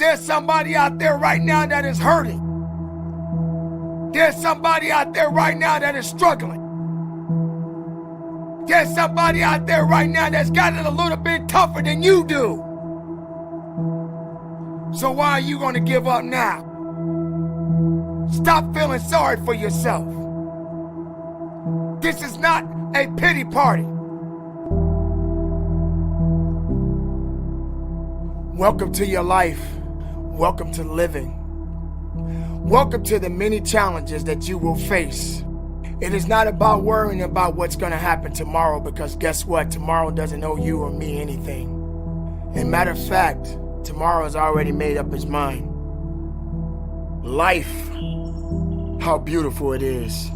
there's somebody out there right now that is hurting. There's somebody out there right now that is struggling. There's somebody out there right now that's got it a little bit tougher than you do. So why are you going to give up now? Stop feeling sorry for yourself. This is not a pity party. Welcome to your life. Welcome to living. Welcome to the many challenges that you will face. It is not about worrying about what's going to happen tomorrow, because guess what? Tomorrow doesn't owe you or me anything. And matter of fact, tomorrow has already made up its mind. Life, how beautiful it is.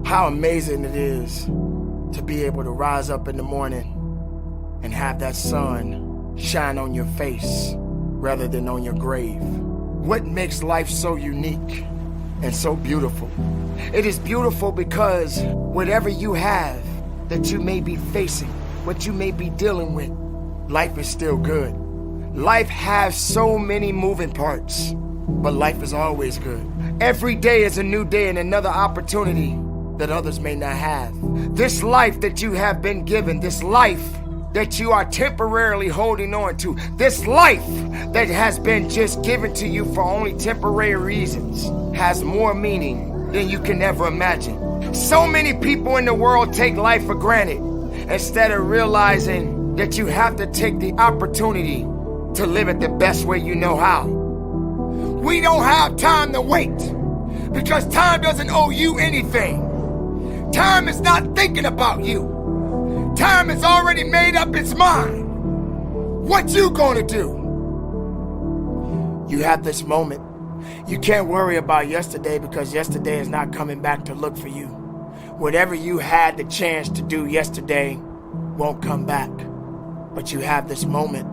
How amazing it is to be able to rise up in the morning and have that sun shine on your face rather than on your grave. What makes life so unique and so beautiful? It is beautiful because whatever you have that you may be facing, what you may be dealing with, life is still good. Life has so many moving parts, but life is always good. Every day is a new day and another opportunity that others may not have. This life that you have been given, this life that you are temporarily holding on to, this life that has been just given to you for only temporary reasons, has more meaning than you can ever imagine. So many people in the world take life for granted instead of realizing that you have to take the opportunity to live it the best way you know how. We don't have time to wait because time doesn't owe you anything. Time is not thinking about you. Time has already made up its mind. What you gonna do? You have this moment. You can't worry about yesterday because yesterday is not coming back to look for you. Whatever you had the chance to do yesterday won't come back. But you have this moment.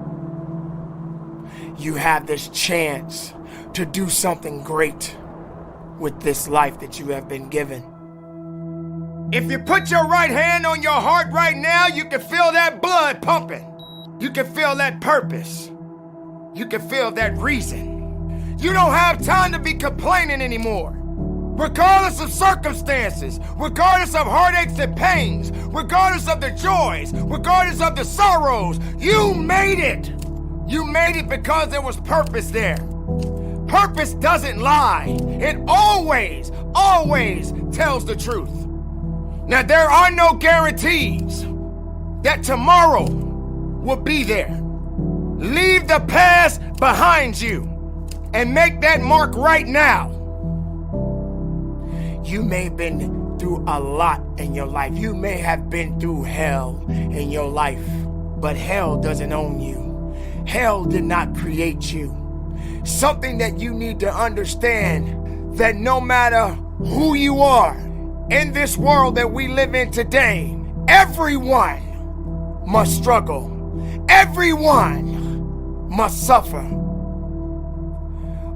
You have this chance to do something great with this life that you have been given. If you put your right hand on your heart right now, you can feel that blood pumping. You can feel that purpose. You can feel that reason. You don't have time to be complaining anymore. Regardless of circumstances, regardless of heartaches and pains, regardless of the joys, regardless of the sorrows, you made it. You made it because there was purpose there. Purpose doesn't lie. It always, always tells the truth. Now, there are no guarantees that tomorrow will be there. Leave the past behind you and make that mark right now. You may have been through a lot in your life. You may have been through hell in your life, but hell doesn't own you. Hell did not create you. Something that you need to understand, that no matter who you are in this world that we live in today, everyone must struggle. Everyone must suffer.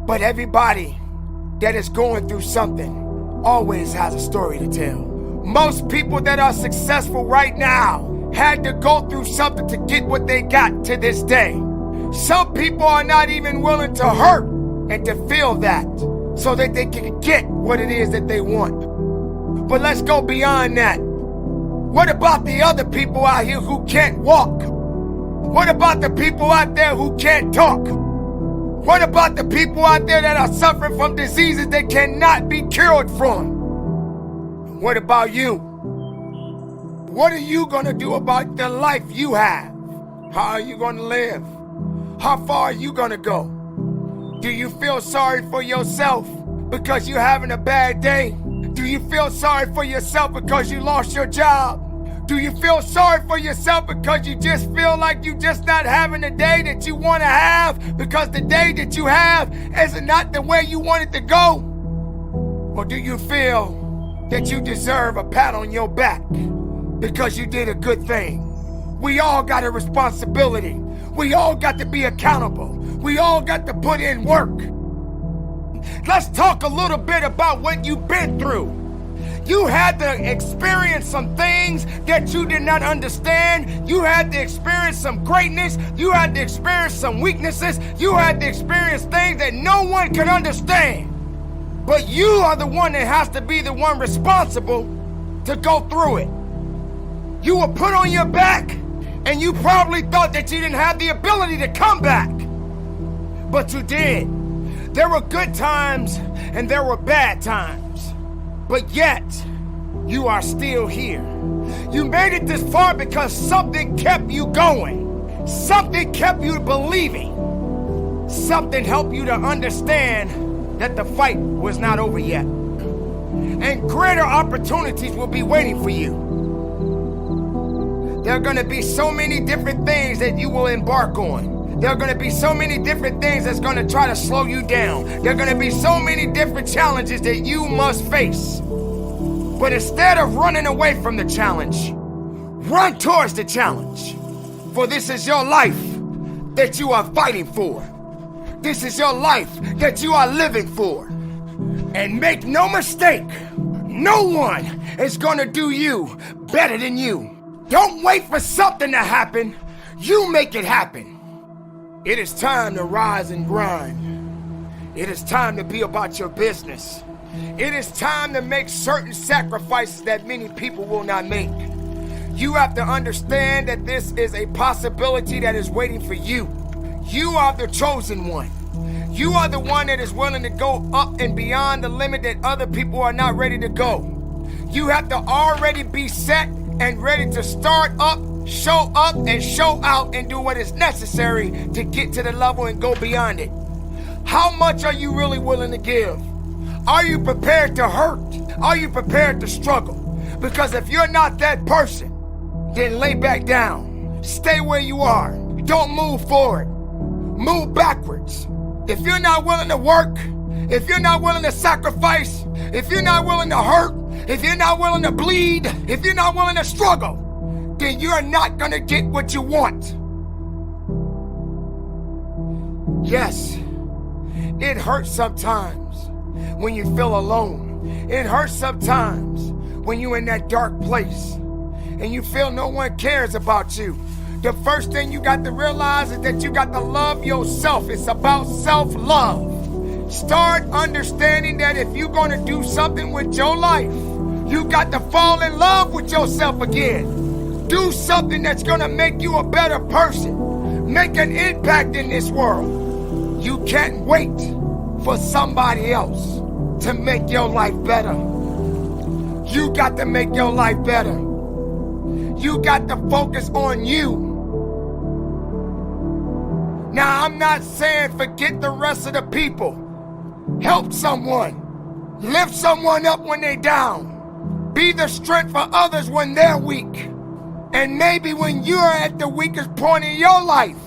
But everybody that is going through something always has a story to tell. Most people that are successful right now had to go through something to get what they got to this day. Some people are not even willing to hurt and to feel that so that they can get what it is that they want. But let's go beyond that. What about the other people out here who can't walk? What about the people out there who can't talk? What about the people out there that are suffering from diseases that cannot be cured from? What about you? What are you going to do about the life you have? How are you going to live? How far are you going to go? Do you feel sorry for yourself because you're having a bad day? Do you feel sorry for yourself because you lost your job? Do you feel sorry for yourself because you just feel like you just not having the day that you want to have because the day that you have is not the way you want it to go? Or do you feel that you deserve a pat on your back because you did a good thing? We all got a responsibility. We all got to be accountable. We all got to put in work. Let's talk a little bit about what you've been through. You had to experience some things that you did not understand. You had to experience some greatness. You had to experience some weaknesses. You had to experience things that no one could understand. But you are the one that has to be the one responsible to go through it. You were put on your back, and you probably thought that you didn't have the ability to come back. But you did. There were good times and there were bad times. But yet, you are still here. You made it this far because something kept you going. Something kept you believing. Something helped you to understand that the fight was not over yet. And greater opportunities will be waiting for you. There are going to be so many different things that you will embark on. There are going to be so many different things that's going to try to slow you down. There are going to be so many different challenges that you must face. But instead of running away from the challenge, run towards the challenge. For this is your life that you are fighting for. This is your life that you are living for. And make no mistake, no one is going to do you better than you. Don't wait for something to happen. You make it happen. It is time to rise and grind. It is time to be about your business. It is time to make certain sacrifices that many people will not make. You have to understand that this is a possibility that is waiting for you. You are the chosen one. You are the one that is willing to go up and beyond the limit that other people are not ready to go. You have to already be set and ready to start up, show and show out and do what is necessary to get to the level and go beyond it. How much are you really willing to give? Are you prepared to hurt? Are you prepared to struggle? Because if you're not that person, then lay back down. Stay where you are. Don't move forward. Move backwards. If you're not willing to work, if you're not willing to sacrifice, if you're not willing to hurt, if you're not willing to bleed, if you're not willing to struggle, then you're not gonna get what you want. Yes, it hurts sometimes when you feel alone. It hurts sometimes when you're in that dark place and you feel no one cares about you. The first thing you got to realize is that you got to love yourself. It's about self-love. Start understanding that if you're going to do something with your life, you got to fall in love with yourself again. Do something that's going to make you a better person. Make an impact in this world. You can't wait for somebody else to make your life better. You got to make your life better. You got to focus on you. Now, I'm not saying forget the rest of the people. Help someone. Lift someone up when they're down. Be the strength for others when they're weak. And maybe when you're at the weakest point in your life,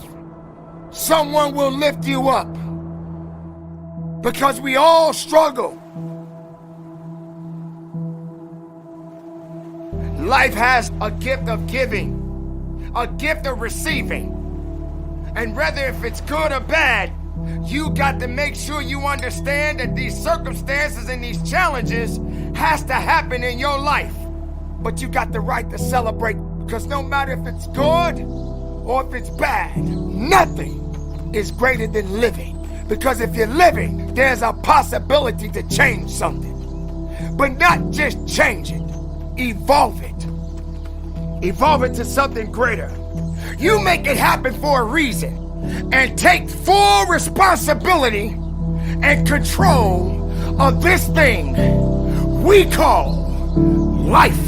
someone will lift you up. Because we all struggle. Life has a gift of giving, a gift of receiving. And whether if it's good or bad, you got to make sure you understand that these circumstances and these challenges has to happen in your life. But you got the right to celebrate, because no matter if it's good or if it's bad, nothing is greater than living. Because if you're living, there's a possibility to change something. But not just change it, evolve it. Evolve it to something greater. You make it happen for a reason. And take full responsibility and control of this thing we call life.